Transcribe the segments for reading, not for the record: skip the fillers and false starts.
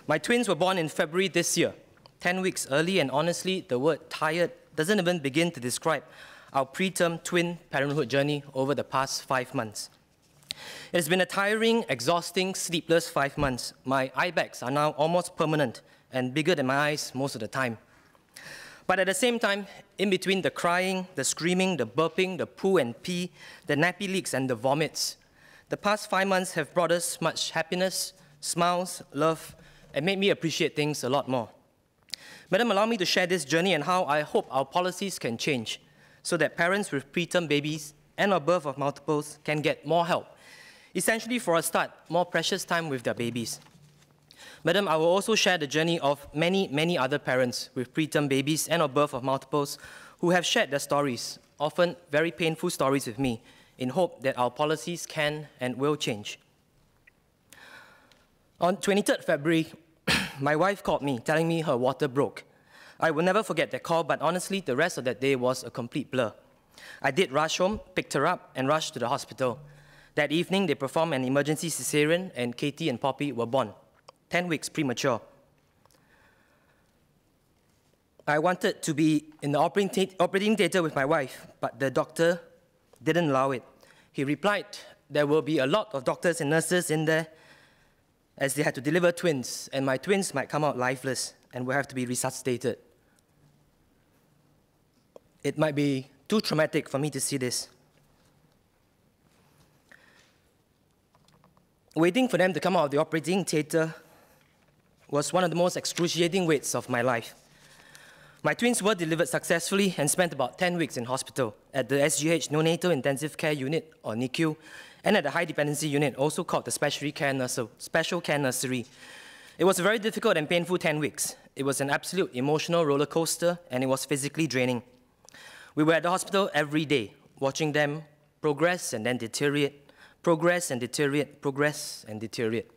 My twins were born in February this year, 10 weeks early, and honestly, the word tired doesn't even begin to describe our preterm twin parenthood journey over the past 5 months. It has been a tiring, exhausting, sleepless 5 months. My eye bags are now almost permanent and bigger than my eyes most of the time. But at the same time, in between the crying, the screaming, the burping, the poo and pee, the nappy leaks and the vomits, the past 5 months have brought us much happiness, smiles, love, and made me appreciate things a lot more. Madam, allow me to share this journey and how I hope our policies can change so that parents with preterm babies and or birth of multiples can get more help. Essentially, for a start, more precious time with their babies. Madam, I will also share the journey of many other parents with preterm babies and or birth of multiples who have shared their stories, often very painful stories with me, in hope that our policies can and will change. On 23rd February, my wife called me, telling me her water broke. I will never forget that call, but honestly, the rest of that day was a complete blur. I did rush home, picked her up, and rushed to the hospital. That evening, they performed an emergency cesarean, and Katie and Poppy were born, 10 weeks premature. I wanted to be in the operating theatre with my wife, but the doctor didn't allow it. He replied, there will be a lot of doctors and nurses in there as they had to deliver twins, and my twins might come out lifeless and will have to be resuscitated. It might be too traumatic for me to see this. Waiting for them to come out of the operating theatre was one of the most excruciating waits of my life. My twins were delivered successfully and spent about 10 weeks in hospital at the SGH Neonatal Intensive Care Unit, or NICU, and at the High Dependency Unit, also called the Special Care Nursery. It was a very difficult and painful 10 weeks. It was an absolute emotional roller coaster, and it was physically draining. We were at the hospital every day, watching them progress and then deteriorate, progress and deteriorate, progress and deteriorate.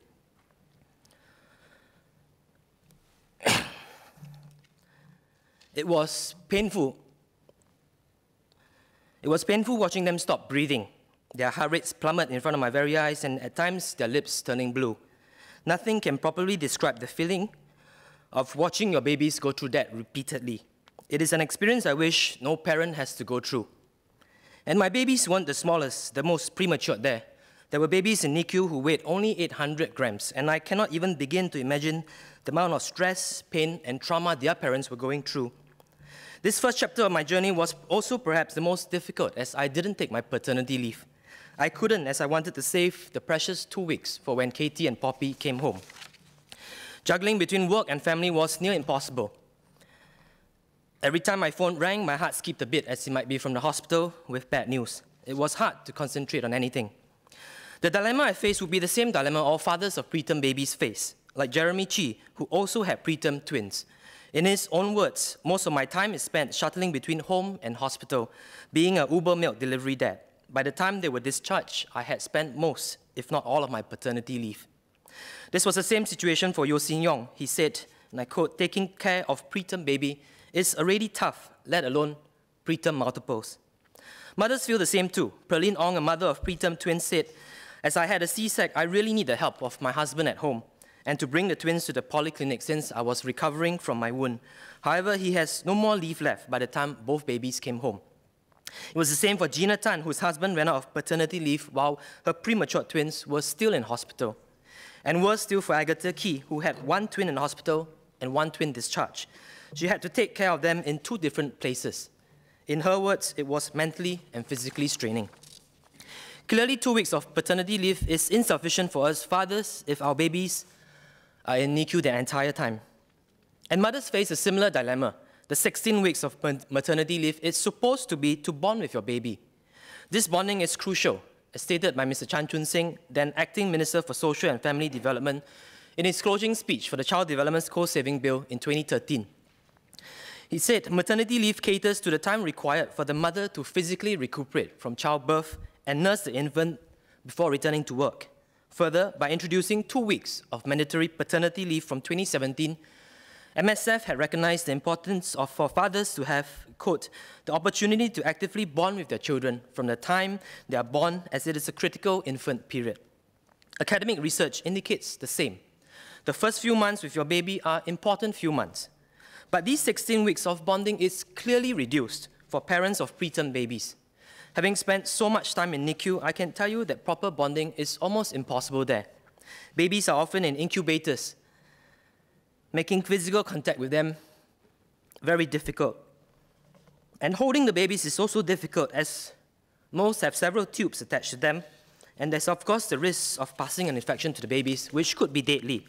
It was painful. It was painful watching them stop breathing, their heart rates plummet in front of my very eyes, and at times their lips turning blue. Nothing can properly describe the feeling of watching your babies go through that repeatedly. It is an experience I wish no parent has to go through. And my babies weren't the smallest, the most premature there. There were babies in NICU who weighed only 800 grams, and I cannot even begin to imagine the amount of stress, pain, and trauma their parents were going through. This first chapter of my journey was also perhaps the most difficult, as I didn't take my paternity leave. I couldn't, as I wanted to save the precious 2 weeks for when Katie and Poppy came home. Juggling between work and family was near impossible. Every time my phone rang, my heart skipped a bit, as it might be from the hospital with bad news. It was hard to concentrate on anything. The dilemma I faced would be the same dilemma all fathers of preterm babies face, like Jeremy Chi, who also had preterm twins. In his own words, most of my time is spent shuttling between home and hospital, being an Uber milk delivery dad. By the time they were discharged, I had spent most, if not all, of my paternity leave. This was the same situation for Yeo Sin Yong. He said, and I quote, taking care of preterm baby is already tough, let alone preterm multiples. Mothers feel the same too. Perlene Ong, a mother of preterm twins, said, as I had a C-sec, I really need the help of my husband at home and to bring the twins to the polyclinic since I was recovering from my wound. However, he has no more leave left by the time both babies came home. It was the same for Gina Tan, whose husband ran out of paternity leave while her premature twins were still in hospital. And worse still for Agatha Key, who had 1 twin in hospital and 1 twin discharged. She had to take care of them in 2 different places. In her words, it was mentally and physically straining. Clearly, 2 weeks of paternity leave is insufficient for us fathers if our babies are in NICU the entire time. And mothers face a similar dilemma. The 16 weeks of maternity leave is supposed to be to bond with your baby. This bonding is crucial, as stated by Mr. Chan Chun Sing, then Acting Minister for Social and Family Development, in his closing speech for the Child Development Co-Saving Bill in 2013. He said, maternity leave caters to the time required for the mother to physically recuperate from childbirth and nurse the infant before returning to work. Further, by introducing 2 weeks of mandatory paternity leave from 2017, MSF had recognized the importance for fathers to have, quote, the opportunity to actively bond with their children from the time they are born, as it is a critical infant period. Academic research indicates the same. The first few months with your baby are important few months. But these 16 weeks of bonding is clearly reduced for parents of preterm babies. Having spent so much time in NICU, I can tell you that proper bonding is almost impossible there. Babies are often in incubators, making physical contact with them very difficult. And holding the babies is also difficult, as most have several tubes attached to them, and there's of course the risk of passing an infection to the babies, which could be deadly.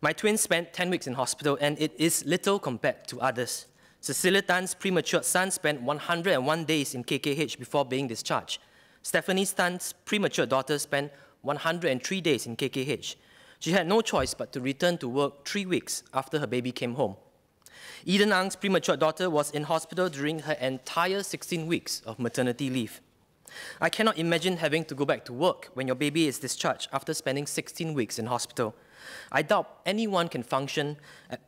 My twins spent 10 weeks in hospital, and it is little compared to others. Cecilia Tan's premature son spent 101 days in KKH before being discharged. Stephanie Tan's premature daughter spent 103 days in KKH. She had no choice but to return to work 3 weeks after her baby came home. Eden Ang's premature daughter was in hospital during her entire 16 weeks of maternity leave. I cannot imagine having to go back to work when your baby is discharged after spending 16 weeks in hospital. I doubt anyone can function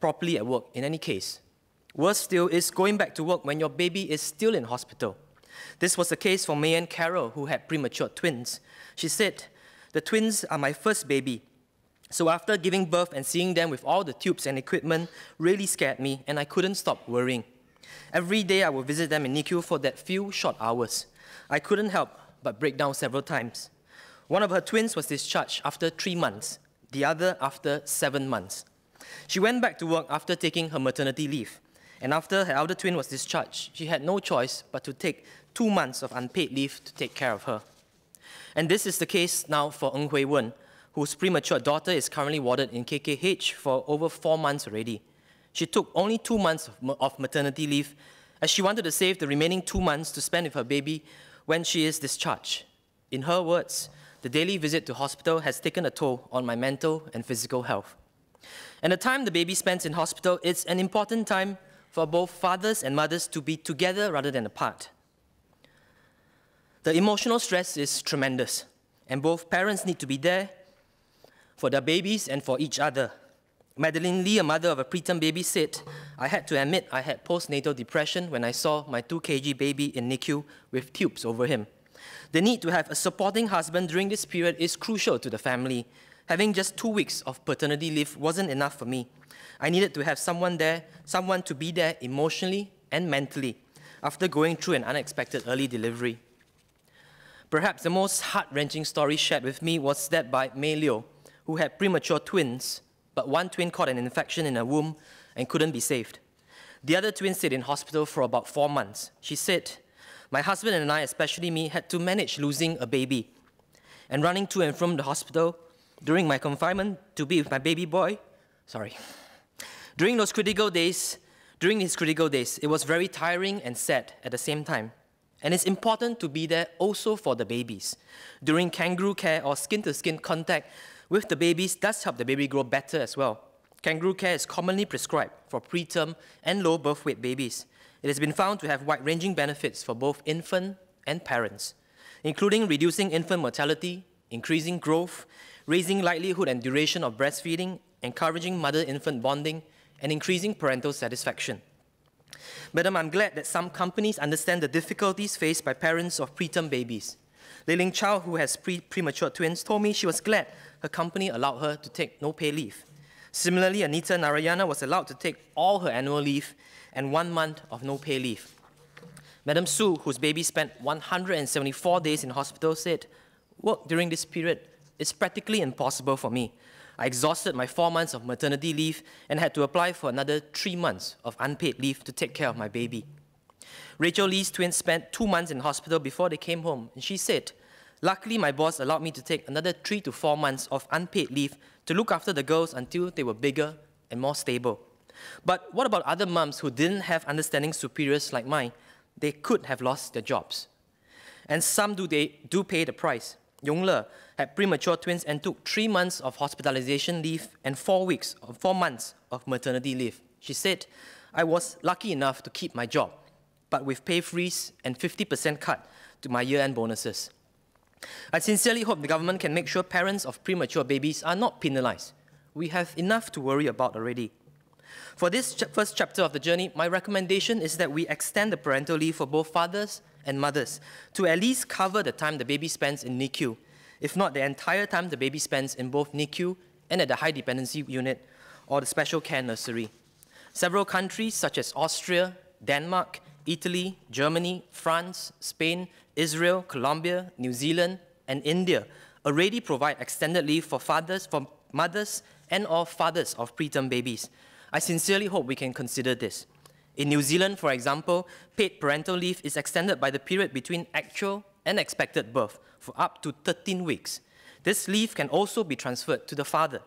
properly at work in any case. Worse still is going back to work when your baby is still in hospital. This was the case for May and Carol, who had premature twins. She said, "The twins are my first baby. So after giving birth and seeing them with all the tubes and equipment really scared me, and I couldn't stop worrying. Every day I would visit them in NICU for that few short hours. I couldn't help but break down several times. One of her twins was discharged after 3 months, the other after 7 months. She went back to work after taking her maternity leave, and after her elder twin was discharged, she had no choice but to take 2 months of unpaid leave to take care of her. And this is the case now for Ng Hui Wen, whose premature daughter is currently warded in KKH for over 4 months already. She took only 2 months of maternity leave, as she wanted to save the remaining 2 months to spend with her baby when she is discharged. In her words, "The daily visit to hospital has taken a toll on my mental and physical health." And the time the baby spends in hospital is an important time for both fathers and mothers to be together rather than apart. The emotional stress is tremendous, and both parents need to be there for their babies and for each other. Madeline Lee, a mother of a preterm baby, said, "I had to admit I had postnatal depression when I saw my 2 kg baby in NICU with tubes over him. The need to have a supporting husband during this period is crucial to the family. Having just 2 weeks of paternity leave wasn't enough for me. I needed to have someone there, someone to be there emotionally and mentally after going through an unexpected early delivery." Perhaps the most heart-wrenching story shared with me was that by Mei Liu, who had premature twins, but one twin caught an infection in her womb and couldn't be saved. The other twin stayed in hospital for about 4 months. She said, "My husband and I, especially me, had to manage losing a baby and running to and from the hospital during my confinement to be with my baby boy. During his critical days, it was very tiring and sad at the same time. And it's important to be there also for the babies. During kangaroo care or skin-to-skin contact with the babies does help the baby grow better as well. Kangaroo care is commonly prescribed for preterm and low birth weight babies. It has been found to have wide-ranging benefits for both infant and parents, including reducing infant mortality, increasing growth, raising likelihood and duration of breastfeeding, encouraging mother-infant bonding, and increasing parental satisfaction. Madam, I'm glad that some companies understand the difficulties faced by parents of preterm babies. Leiling Chow, who has premature twins, told me she was glad her company allowed her to take no pay leave. Similarly, Anita Narayana was allowed to take all her annual leave and 1 month of no pay leave. Madam Su, whose baby spent 174 days in hospital, said, "Work during this period is practically impossible for me. I exhausted my 4 months of maternity leave and had to apply for another 3 months of unpaid leave to take care of my baby." Rachel Lee's twins spent 2 months in hospital before they came home, and she said, "Luckily, my boss allowed me to take another 3 to 4 months of unpaid leave to look after the girls until they were bigger and more stable." But what about other mums who didn't have understanding superiors like mine? They could have lost their jobs. And some do pay the price. Yong Le had premature twins and took 3 months of hospitalization leave and 4 months of maternity leave. She said, "I was lucky enough to keep my job, but with pay freeze and 50% cut to my year-end bonuses. I sincerely hope the government can make sure parents of premature babies are not penalized. We have enough to worry about already." For this first chapter of the journey, my recommendation is that we extend the parental leave for both fathers and mothers to at least cover the time the baby spends in NICU, if not the entire time the baby spends in both NICU and at the high dependency unit or the special care nursery. Several countries such as Austria, Denmark, Italy, Germany, France, Spain, Israel, Colombia, New Zealand, and India already provide extended leave for mothers and or fathers of preterm babies. I sincerely hope we can consider this. In New Zealand, for example, paid parental leave is extended by the period between actual and expected birth for up to 13 weeks. This leave can also be transferred to the father.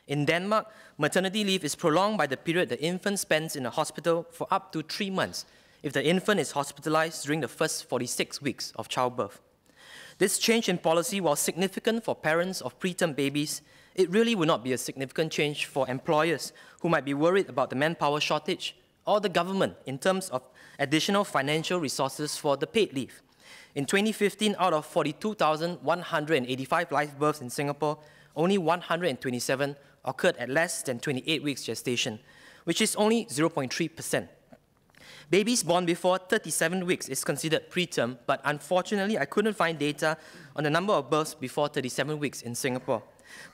In Denmark, maternity leave is prolonged by the period the infant spends in a hospital for up to 3 months if the infant is hospitalized during the first 46 weeks of childbirth. This change in policy, while significant for parents of preterm babies, it really will not be a significant change for employers who might be worried about the manpower shortage or the government in terms of additional financial resources for the paid leave. In 2015, out of 42,185 live births in Singapore, only 127 occurred at less than 28 weeks gestation, which is only 0.3%. Babies born before 37 weeks is considered preterm, but unfortunately, I couldn't find data on the number of births before 37 weeks in Singapore.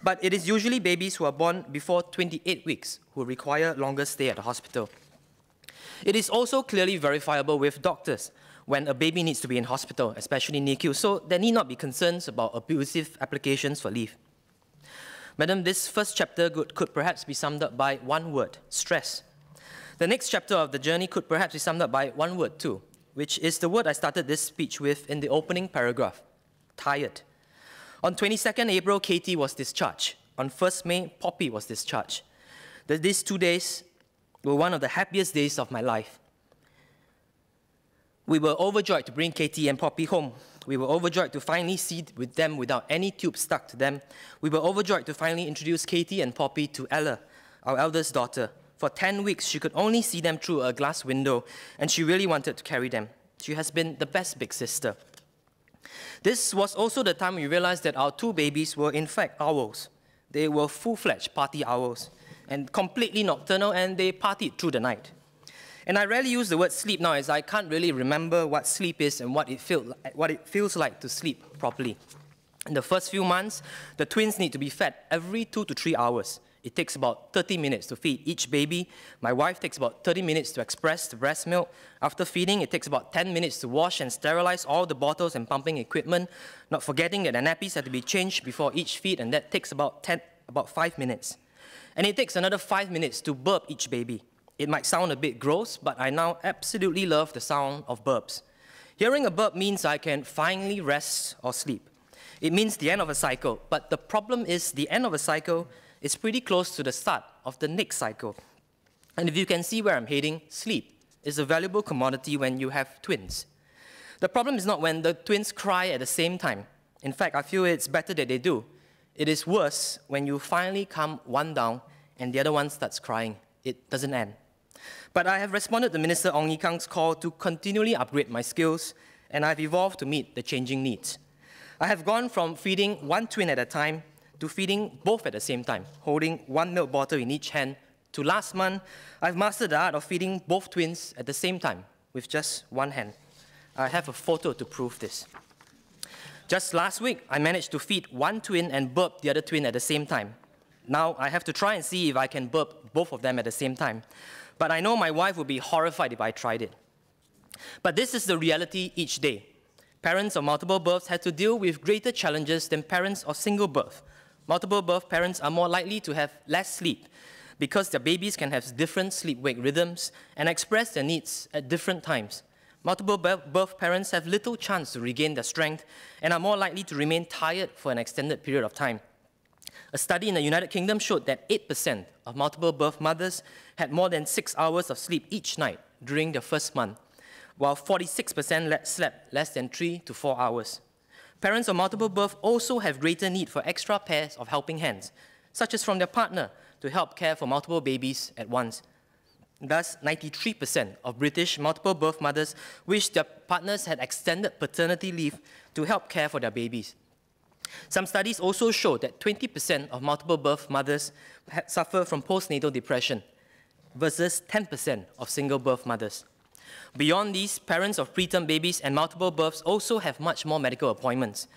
But it is usually babies who are born before 28 weeks who require longer stay at the hospital. It is also clearly verifiable with doctors when a baby needs to be in hospital, especially NICU, so there need not be concerns about abusive applications for leave. Madam, this first chapter could perhaps be summed up by one word: stress. The next chapter of the journey could perhaps be summed up by one word too, which is the word I started this speech with in the opening paragraph: tired. On 22nd April, Katie was discharged. On 1st May, Poppy was discharged. These 2 days were one of the happiest days of my life. We were overjoyed to bring Katie and Poppy home. We were overjoyed to finally see with them without any tubes stuck to them. We were overjoyed to finally introduce Katie and Poppy to Ella, our eldest daughter. For 10 weeks, she could only see them through a glass window, and she really wanted to carry them. She has been the best big sister. This was also the time we realized that our 2 babies were in fact owls. They were full-fledged party owls, and completely nocturnal, and they partied through the night. And I rarely use the word sleep now, as I can't really remember what sleep is and what it feels like to sleep properly. In the first few months, the twins need to be fed every 2 to 3 hours. It takes about 30 minutes to feed each baby. My wife takes about 30 minutes to express the breast milk. After feeding, it takes about 10 minutes to wash and sterilize all the bottles and pumping equipment, not forgetting that the nappies have to be changed before each feed, and that takes about 5 minutes. And it takes another 5 minutes to burp each baby. It might sound a bit gross, but I now absolutely love the sound of burps. Hearing a burp means I can finally rest or sleep. It means the end of a cycle, but the problem is the end of a cycle is pretty close to the start of the next cycle. And if you can see where I'm heading, sleep is a valuable commodity when you have twins. The problem is not when the twins cry at the same time. In fact, I feel it's better that they do. It is worse when you finally calm one down and the other one starts crying. It doesn't end. But I have responded to Minister Ong Ye Kung's call to continually upgrade my skills, and I've evolved to meet the changing needs. I have gone from feeding one twin at a time to feeding both at the same time, holding one milk bottle in each hand, to last month, I've mastered the art of feeding both twins at the same time with just one hand. I have a photo to prove this. Just last week, I managed to feed one twin and burp the other twin at the same time. Now, I have to try and see if I can burp both of them at the same time. But I know my wife would be horrified if I tried it. But this is the reality each day. Parents of multiple births have to deal with greater challenges than parents of single birth. Multiple birth parents are more likely to have less sleep because their babies can have different sleep-wake rhythms and express their needs at different times. Multiple birth parents have little chance to regain their strength and are more likely to remain tired for an extended period of time. A study in the United Kingdom showed that 8% of multiple birth mothers had more than 6 hours of sleep each night during their first month, while 46% slept less than 3 to 4 hours. Parents of multiple birth also have greater need for extra pairs of helping hands, such as from their partner, to help care for multiple babies at once. Thus, 93% of British multiple birth mothers wish their partners had extended paternity leave to help care for their babies. Some studies also show that 20% of multiple birth mothers suffer from postnatal depression versus 10% of single birth mothers. Beyond these, parents of preterm babies and multiple births also have much more medical appointments.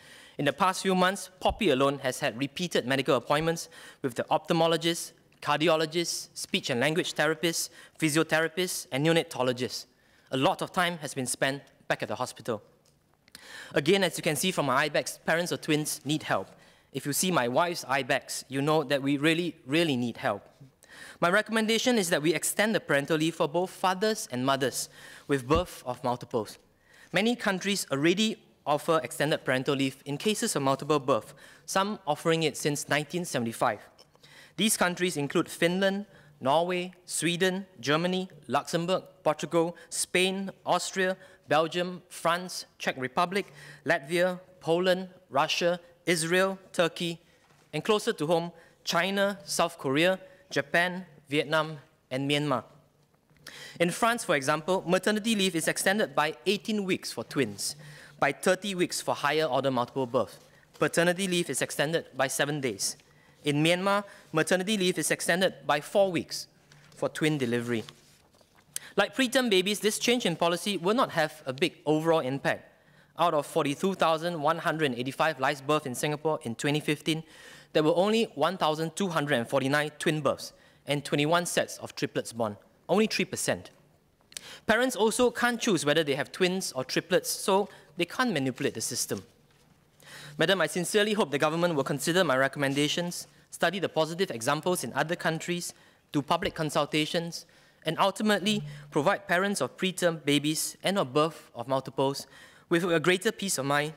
In the past few months, Poppy alone has had repeated medical appointments with the ophthalmologist, cardiologist, speech and language therapist, physiotherapist, and neonatologist. A lot of time has been spent back at the hospital. Again, as you can see from my eye bags, parents of twins need help. If you see my wife's eye bags, you know that we really, really need help. My recommendation is that we extend the parental leave for both fathers and mothers with birth of multiples. Many countries already offer extended parental leave in cases of multiple birth, some offering it since 1975. These countries include Finland, Norway, Sweden, Germany, Luxembourg, Portugal, Spain, Austria, Belgium, France, Czech Republic, Latvia, Poland, Russia, Israel, Turkey, and closer to home, China, South Korea, Japan, Vietnam, and Myanmar. In France, for example, maternity leave is extended by 18 weeks for twins, by 30 weeks for higher order multiple birth. Paternity leave is extended by 7 days. In Myanmar, maternity leave is extended by 4 weeks for twin delivery. Like preterm babies, this change in policy will not have a big overall impact. Out of 42,185 live births in Singapore in 2015, there were only 1,249 twin births and 21 sets of triplets born, only 3%. Parents also can't choose whether they have twins or triplets, so they can't manipulate the system. Madam, I sincerely hope the government will consider my recommendations, study the positive examples in other countries, do public consultations, and ultimately provide parents of preterm babies and of birth of multiples with a greater peace of mind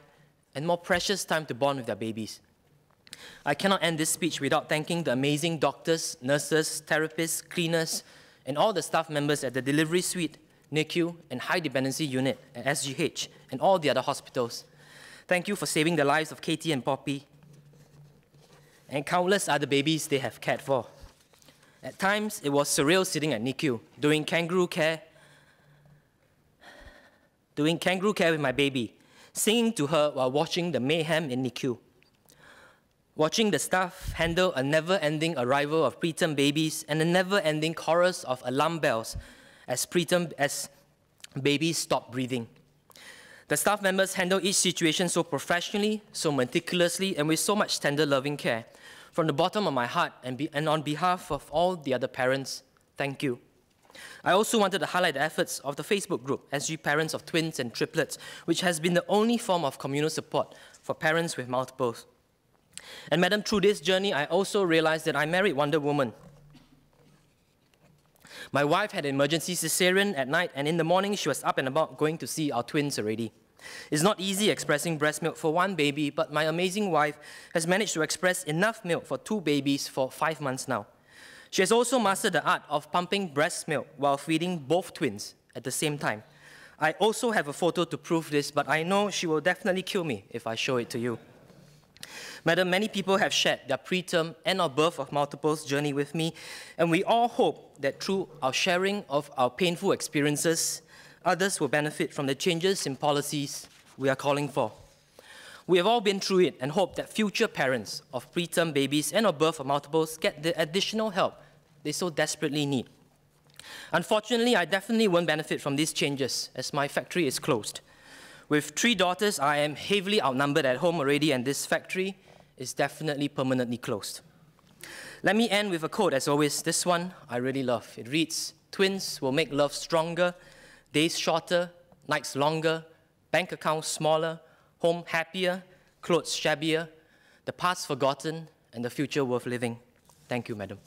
and more precious time to bond with their babies. I cannot end this speech without thanking the amazing doctors, nurses, therapists, cleaners, and all the staff members at the delivery suite, NICU, and high dependency unit at SGH, and all the other hospitals. Thank you for saving the lives of Katie and Poppy, and countless other babies they have cared for. At times, it was surreal sitting at NICU, doing kangaroo care with my baby, singing to her while watching the mayhem in NICU. Watching the staff handle a never-ending arrival of preterm babies and a never-ending chorus of alarm bells as babies stop breathing. The staff members handle each situation so professionally, so meticulously, and with so much tender, loving care. From the bottom of my heart and on behalf of all the other parents, thank you. I also wanted to highlight the efforts of the Facebook group, SG Parents of Twins and Triplets, which has been the only form of communal support for parents with multiples. And Madam, through this journey, I also realized that I married Wonder Woman. My wife had an emergency cesarean at night, and in the morning, she was up and about going to see our twins already. It's not easy expressing breast milk for one baby, but my amazing wife has managed to express enough milk for 2 babies for 5 months now. She has also mastered the art of pumping breast milk while feeding both twins at the same time. I also have a photo to prove this, but I know she will definitely kill me if I show it to you. Madam, many people have shared their preterm and or birth of multiples journey with me, and we all hope that through our sharing of our painful experiences, others will benefit from the changes in policies we are calling for. We have all been through it and hope that future parents of preterm babies and or birth of multiples get the additional help they so desperately need. Unfortunately, I definitely won't benefit from these changes as my factory is closed. With 3 daughters, I am heavily outnumbered at home already, and this factory is definitely permanently closed. Let me end with a quote, as always. This one I really love. It reads, "Twins will make love stronger, days shorter, nights longer, bank accounts smaller, home happier, clothes shabbier, the past forgotten, and the future worth living." Thank you, Madam.